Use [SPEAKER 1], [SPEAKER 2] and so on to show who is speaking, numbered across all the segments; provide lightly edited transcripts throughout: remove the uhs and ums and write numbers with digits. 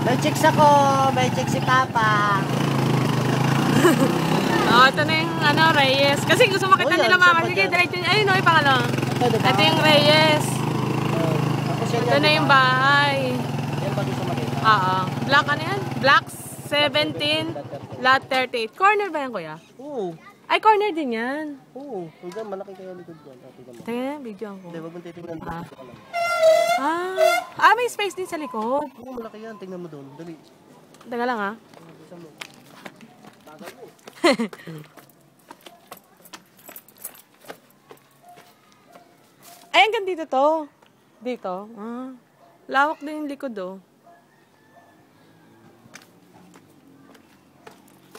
[SPEAKER 1] May chicks ako, may chicks si Papa.
[SPEAKER 2] Oh, ito na yung ano, Reyes. Kasi gusto makita nila mama. Sige, diretso niya. Ayun, no, ipangalo. Ito yung Reyes. Ito na yung bahay.
[SPEAKER 1] Yan ba gusto makita?
[SPEAKER 2] Oo. Black ano yan? Black 17, lot 38. Corner ba yan, kuya?
[SPEAKER 1] Oo.
[SPEAKER 2] Ay, corner din yan.
[SPEAKER 1] Oo. Hanggang malaki kaya likod doon.
[SPEAKER 2] Tingnan, video ko.
[SPEAKER 1] Hindi, wag mong titignan doon.
[SPEAKER 2] May space din sa likod.
[SPEAKER 1] Oo, malaki yan. Tingnan mo doon. Dali.
[SPEAKER 2] Taga lang, ha?
[SPEAKER 1] Bisa mo. Tagal mo.
[SPEAKER 2] Ay, hanggang dito to. Dito. Lawak din yung likod, oh.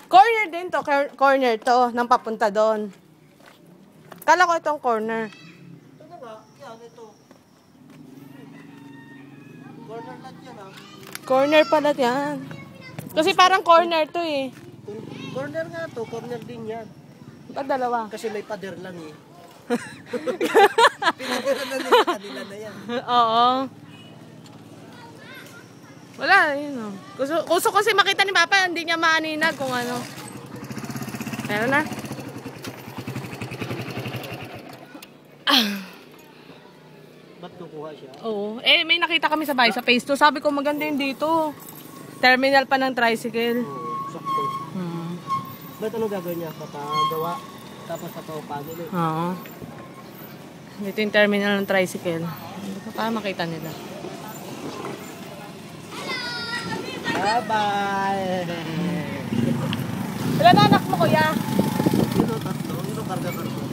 [SPEAKER 2] Corner din to. Corner to. Nang papunta doon. Kala ko itong corner.
[SPEAKER 1] Ito na nga. Yan, ito. Corner lot yan, ha?
[SPEAKER 2] Corner pala yan. Kasi parang corner to, eh.
[SPEAKER 1] Corner nga to. Corner din yan.
[SPEAKER 2] Ba't dalawa?
[SPEAKER 1] Kasi may pader lang, eh. Pinagura na nila. Kanila na yan.
[SPEAKER 2] Oo. Wala, yun o. Gusto kasi makita ni Papa, hindi niya maaninag kung ano. Meron na.
[SPEAKER 1] Ba't kukuha siya?
[SPEAKER 2] Oo. Eh, may nakita kami sa bahay, sa phase 2. Sabi ko, maganda yun dito. Terminal pa ng tricycle.
[SPEAKER 1] Oo, sakto. Ba't ano gagawin niya? Papagawa, tapos papapagod eh.
[SPEAKER 2] Oo. Dito yung terminal ng tricycle. Para makita nila.
[SPEAKER 1] Bye-bye!
[SPEAKER 2] Wala na anak mo, kuya?
[SPEAKER 1] Ito, tatlo. Ito, karga-karga.